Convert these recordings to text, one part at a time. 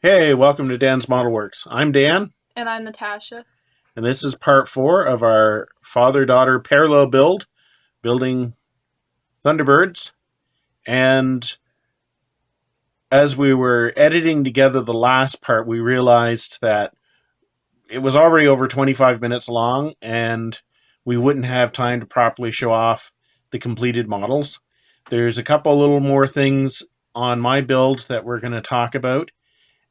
Hey, welcome to Dan's Model Works. I'm Dan, And I'm Natasha. and this is part 4 of our father-daughter parallel build, building Thunderbirds. And as we were editing together the last part, we realized that it was already over 25 minutes long, and we wouldn't have time to properly show off the completed models. There's a couple little more things on my build that we're going to talk about,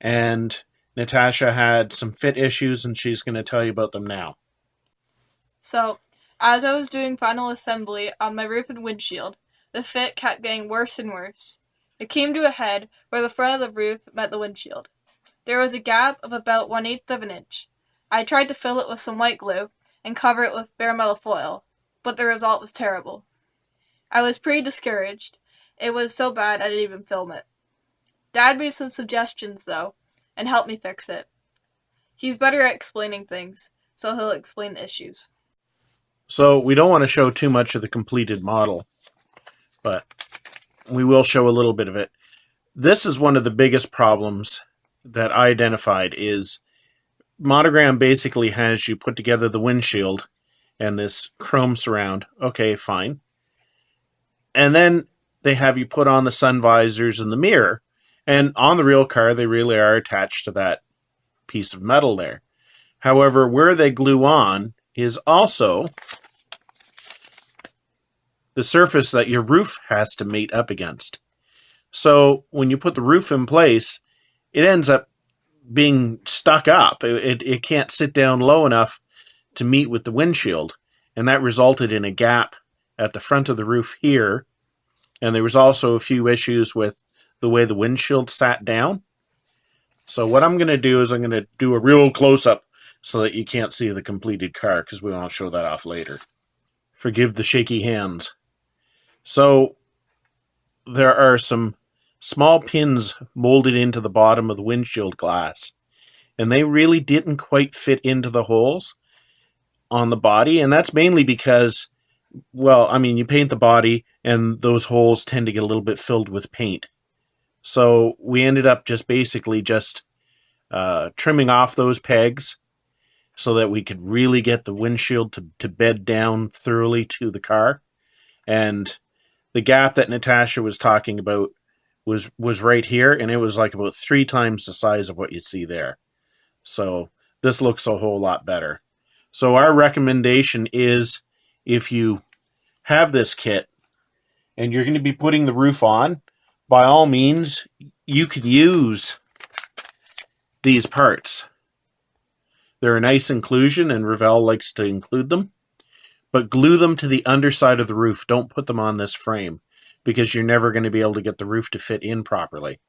and Natasha had some fit issues, and she's going to tell you about them now. So, as I was doing final assembly on my roof and windshield, the fit kept getting worse and worse. It came to a head where the front of the roof met the windshield. There was a gap of about 1/8 of an inch. I tried to fill it with some white glue and cover it with bare metal foil, but the result was terrible. I was pretty discouraged. It was so bad I didn't even film it. Dad made some suggestions, though, and helped me fix it. He's better at explaining things, so he'll explain the issues. So we don't want to show too much of the completed model, but we will show a little bit of it. This is one of the biggest problems that I identified is Monogram basically has you put together the windshield and this chrome surround. Okay, fine. And then they have you put on the sun visors and the mirror. And on the real car, they really are attached to that piece of metal there. However, where they glue on is also the surface that your roof has to mate up against. So when you put the roof in place, it ends up being stuck up. It can't sit down low enough to meet with the windshield. And that resulted in a gap at the front of the roof here. And there was also a few issues with the way the windshield sat down. So what I'm going to do is I'm going to do a real close-up so that you can't see the completed car because we want to show that off later. Forgive the shaky hands. So there are some small pins molded into the bottom of the windshield glass, and they really didn't quite fit into the holes on the body, and that's mainly because, well, I mean, you paint the body, and those holes tend to get a little bit filled with paint. So we ended up basically trimming off those pegs so that we could really get the windshield to bed down thoroughly to the car. And the gap that Natasha was talking about was right here, and it was like about 3 times the size of what you see there. So this looks a whole lot better. So our recommendation is, if you have this kit and you're going to be putting the roof on, by all means, you could use these parts. They're a nice inclusion, and Revell likes to include them. But glue them to the underside of the roof. Don't put them on this frame, because you're never going to be able to get the roof to fit in properly.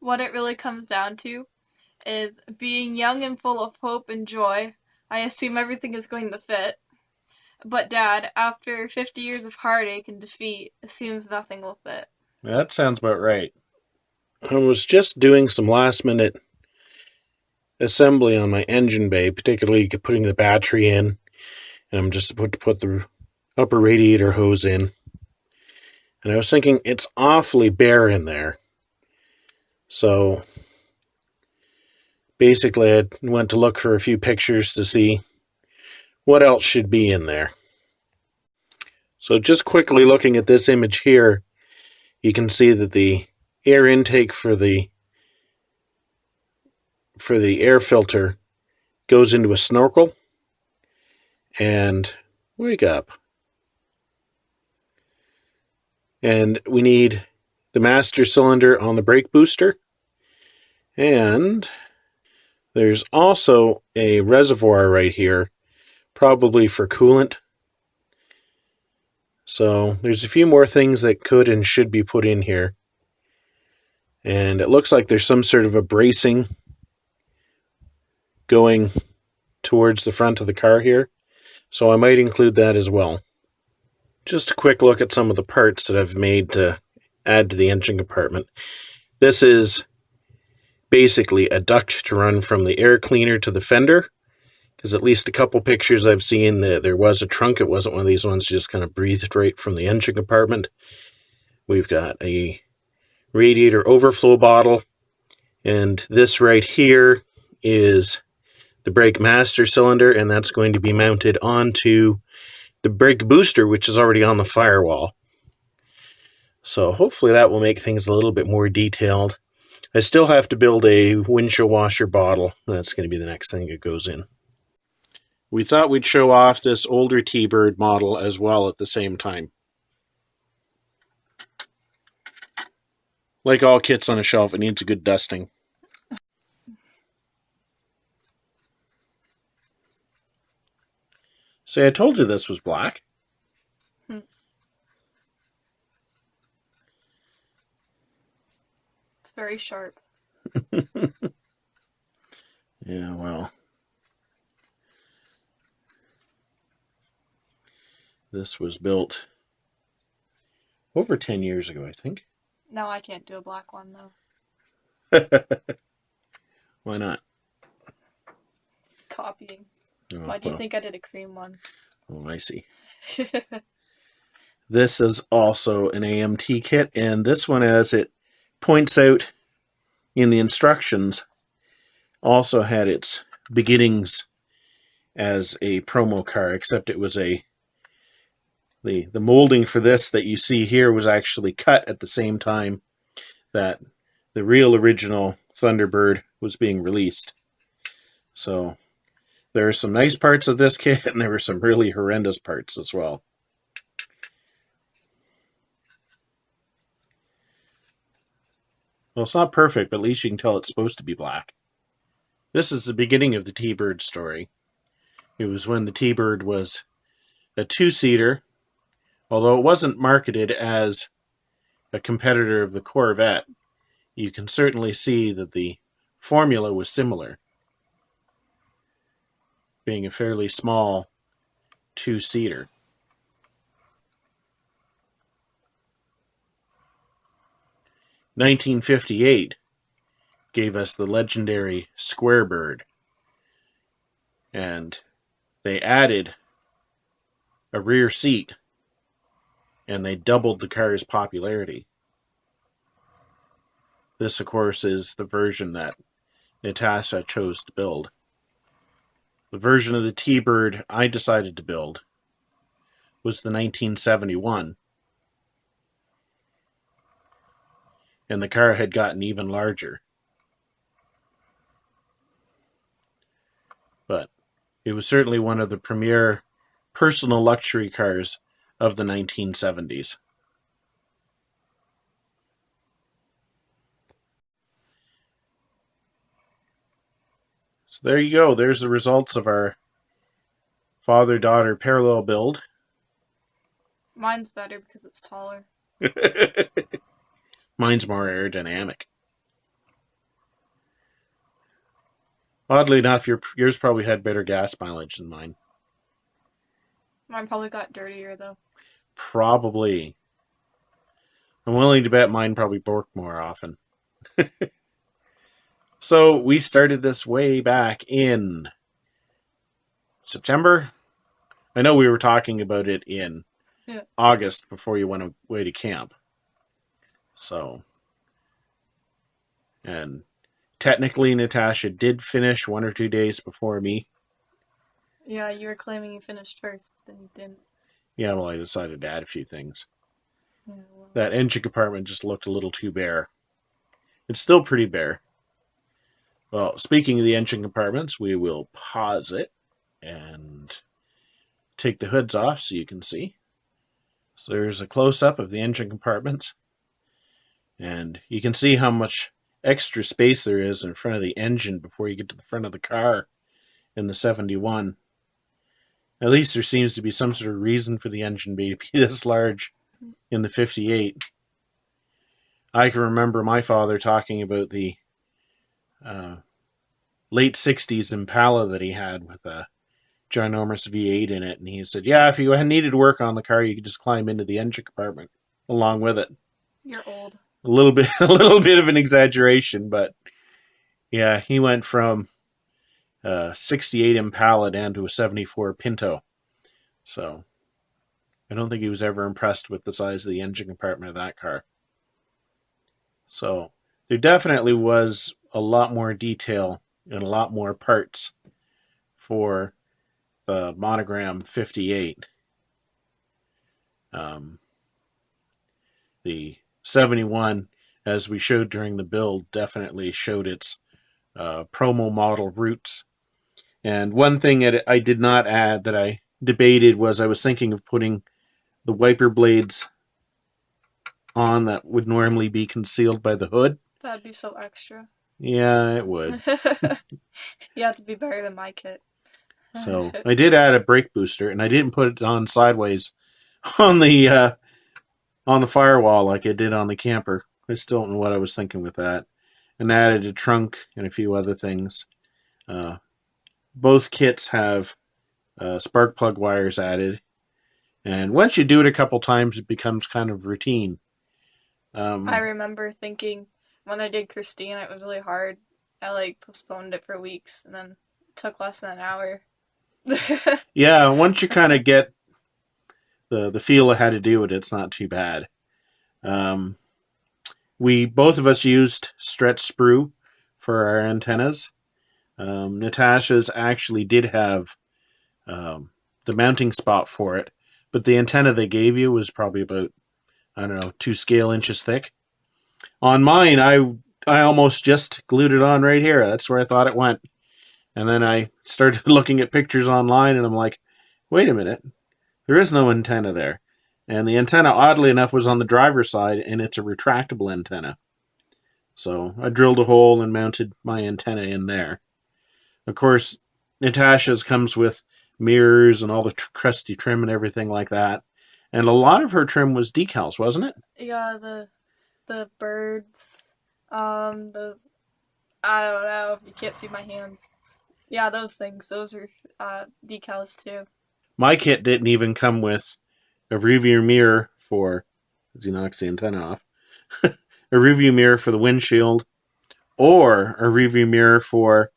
What it really comes down to is being young and full of hope and joy. I assume everything is going to fit. But Dad, after 50 years of heartache and defeat, assumes nothing will fit. That sounds about right. I was just doing some last minute assembly on my engine bay, particularly putting the battery in, and I'm just about to put the upper radiator hose in. And I was thinking, it's awfully bare in there. So basically, I went to look for a few pictures to see what else should be in there. So just quickly looking at this image here, you can see that the air intake for the air filter goes into a snorkel. And wake up. And we need the master cylinder on the brake booster. And there's also a reservoir right here, probably for coolant. So there's a few more things that could and should be put in here. And it looks like there's some sort of a bracing going towards the front of the car here. So I might include that as well. Just a quick look at some of the parts that I've made to add to the engine compartment. This is basically a duct to run from the air cleaner to the fender, because at least a couple pictures I've seen, there was a trunk. It wasn't one of these ones just kind of breathed right from the engine compartment. We've got a radiator overflow bottle, And this right here is the brake master cylinder, and that's going to be mounted onto the brake booster, which is already on the firewall. So hopefully that will make things a little bit more detailed. I still have to build a windshield washer bottle. That's going to be the next thing that goes in. We thought we'd show off this older T-Bird model as well at the same time. Like all kits on a shelf, it needs a good dusting. See, I told you this was black. It's very sharp. Yeah, well. This was built over 10 years ago, I think. No, I can't do a black one, though. Why not? Copying. Oh, Why do you think I did a cream one? Oh, I see. This is also an AMT kit, and this one, as it points out in the instructions, also had its beginnings as a promo car, except it was the molding for this that you see here was actually cut at the same time that the real original Thunderbird was being released. So there are some nice parts of this kit, and there were some really horrendous parts as well. Well, it's not perfect, but at least you can tell it's supposed to be black. This is the beginning of the T-Bird story. It was when the T-Bird was a two-seater, although it wasn't marketed as a competitor of the Corvette. You can certainly see that the formula was similar, being a fairly small two-seater. In 1958 gave us the legendary Square Bird, and they added a rear seat, and they doubled the car's popularity. This, of course, is the version that Natasha chose to build. The version of the T-Bird I decided to build was the 1971, and the car had gotten even larger. But it was certainly one of the premier personal luxury cars of the 1970s. So there you go. There's the results of our father-daughter parallel build. Mine's better because it's taller. Mine's more aerodynamic. Oddly enough, yours probably had better gas mileage than mine. Mine probably got dirtier, though. Probably. I'm willing to bet mine probably borked more often. So we started this way back in September. I know we were talking about it in August before you went away to camp. So, and technically Natasha did finish 1 or 2 days before me. Yeah, you were claiming you finished first, but then you didn't. Yeah, well, I decided to add a few things. Yeah, well. That engine compartment just looked a little too bare. It's still pretty bare. Well, speaking of the engine compartments, we will pause it and take the hoods off so you can see. So there's a close-up of the engine compartments. And you can see how much extra space there is in front of the engine before you get to the front of the car in the 71. At least there seems to be some sort of reason for the engine bay to be this large in the 58. I can remember my father talking about the late 60s Impala that he had with a ginormous V8 in it. And he said, yeah, if you needed work on the car, you could just climb into the engine compartment along with it. You're old. A little bit of an exaggeration, but yeah, he went from a 68 Impala down to a 74 Pinto. So I don't think he was ever impressed with the size of the engine compartment of that car. So there definitely was a lot more detail and a lot more parts for the Monogram 58. The 71, as we showed during the build, definitely showed its promo model roots. And one thing that I did not add that I debated was I was thinking of putting the wiper blades on that would normally be concealed by the hood. That'd be so extra. Yeah, it would. You have to be better than my kit. So I did add a brake booster, and I didn't put it on sideways on the firewall like I did on the camper. I still don't know what I was thinking with that. And added a trunk and a few other things. Both kits have spark plug wires added, and once you do it a couple times, it becomes kind of routine. I remember thinking when I did Christine, it was really hard. I postponed it for weeks, and then it took less than an hour. Yeah, once you kind of get the feel of how to do it, it's not too bad. We both of us used stretch sprue for our antennas. Natasha's actually did have the mounting spot for it, but the antenna they gave you was probably about, I don't know, 2 scale inches thick. On mine, I almost just glued it on right here. That's where I thought it went. And then I started looking at pictures online, and I'm like, wait a minute, there is no antenna there. And the antenna, oddly enough, was on the driver's side, and it's a retractable antenna. So I drilled a hole and mounted my antenna in there. Of course, Natasha's comes with mirrors and all the crusty trim and everything like that. And a lot of her trim was decals, wasn't it? Yeah, the birds, those, I don't know. You can't see my hands. Yeah, those things. Those are decals too. My kit didn't even come with a rearview mirror for, as he knocks the antenna off, a rearview mirror for the windshield, or a rearview mirror for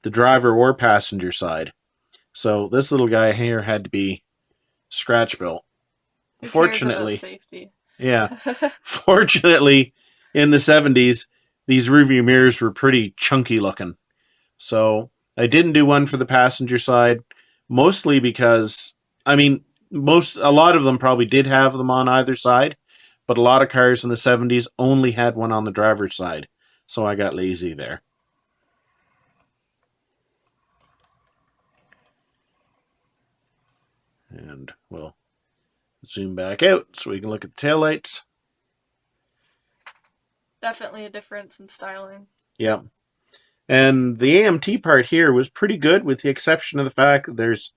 the driver or passenger side. So this little guy here had to be scratch built. Who cares about Fortunately, safety? yeah. Fortunately, in the 70s, these rearview mirrors were pretty chunky looking. So I didn't do one for the passenger side, mostly because, I mean, a lot of them probably did have them on either side, but a lot of cars in the 70s only had one on the driver's side. So I got lazy there. And we'll zoom back out so we can look at the taillights. Definitely a difference in styling. Yep. And the AMT part here was pretty good, with the exception of the fact that there's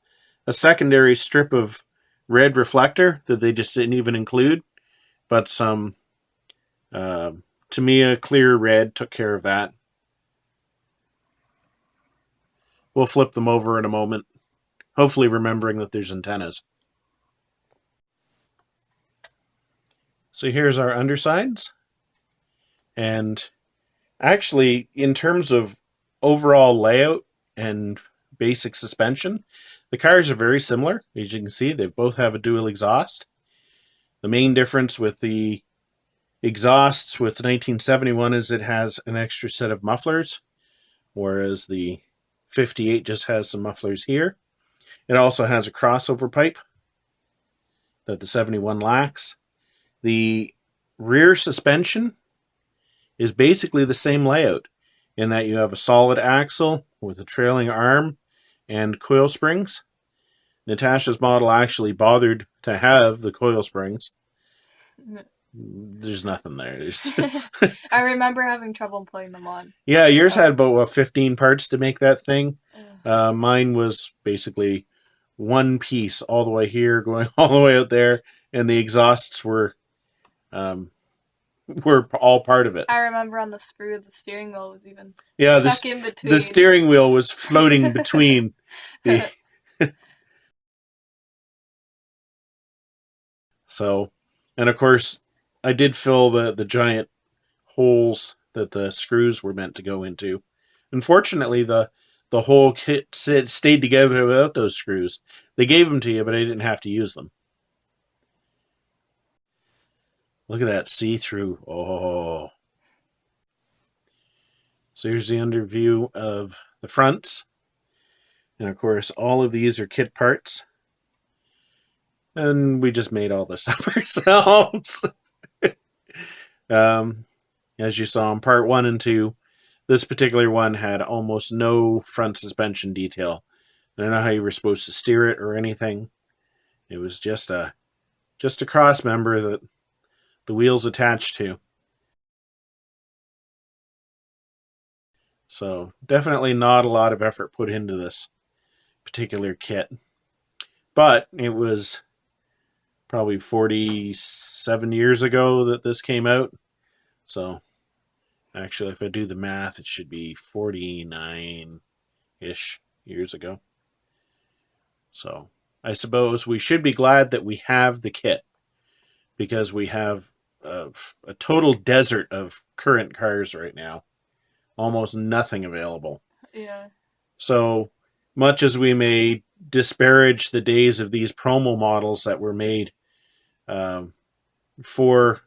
a secondary strip of red reflector that they just didn't even include. But some Tamiya clear red took care of that. We'll flip them over in a moment, hopefully remembering that there's antennas. So here's our undersides. And actually, in terms of overall layout and basic suspension, the cars are very similar. As you can see, they both have a dual exhaust. The main difference with the exhausts with 1971 is it has an extra set of mufflers, whereas the 58 just has some mufflers here. It also has a crossover pipe that the 71 lacks. The rear suspension is basically the same layout in that you have a solid axle with a trailing arm and coil springs. Natasha's model actually bothered to have the coil springs. There's nothing there. I remember having trouble putting them on. Yeah, yours had about 15 parts to make that thing. Mine was basically one piece all the way here, going all the way out there, and the exhausts were all part of it. I remember on the sprue, the steering wheel was even stuck in between. The steering wheel was floating between the. So, and of course, I did fill the giant holes that the screws were meant to go into. Unfortunately, the whole kit stayed together without those screws. They gave them to you, but I didn't have to use them. Look at that see-through. Oh. So here's the underview of the fronts. And of course, all of these are kit parts. And we just made all this up ourselves. As you saw in part 1 and 2, this particular one had almost no front suspension detail. I don't know how you were supposed to steer it or anything. It was just a cross member that the wheels attached to. So definitely not a lot of effort put into this particular kit. But it was probably 47 years ago that this came out. So actually, if I do the math, it should be 49-ish years ago. So I suppose we should be glad that we have the kit, because we have a total desert of current cars right now. Almost nothing available. Yeah. So much as we may disparage the days of these promo models that were made for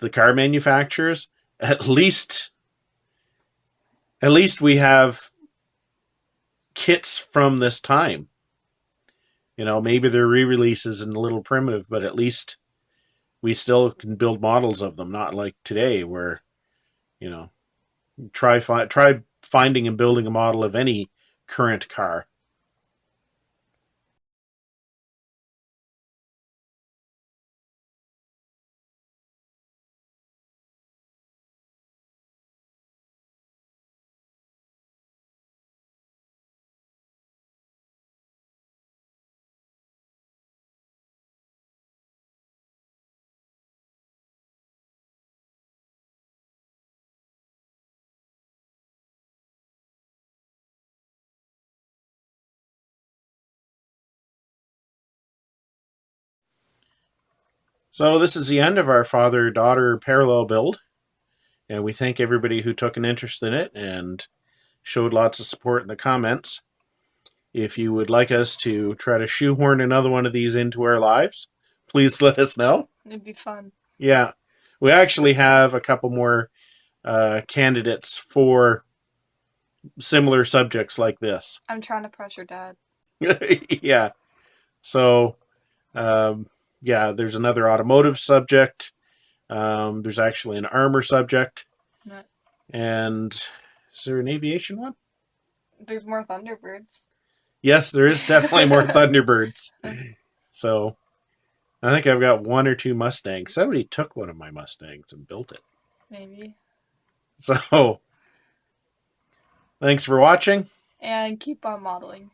the car manufacturers, at least we have kits from this time. You know, maybe they're re-releases and a little primitive, but at least we still can build models of them. Not like today, where, you know, try finding and building a model of any current car. So this is the end of our father-daughter parallel build, and we thank everybody who took an interest in it and showed lots of support in the comments. If you would like us to try to shoehorn another one of these into our lives, please let us know. It'd be fun. Yeah, we actually have a couple more candidates for similar subjects like this. I'm trying to pressure Dad. Yeah. So, yeah, there's another automotive subject. There's actually an armor subject. No. And is there an aviation one? There's more Thunderbirds. Yes, there is definitely more Thunderbirds. So, I think I've got 1 or 2 Mustangs. Somebody took one of my Mustangs and built it. Maybe. So, thanks for watching. And keep on modeling.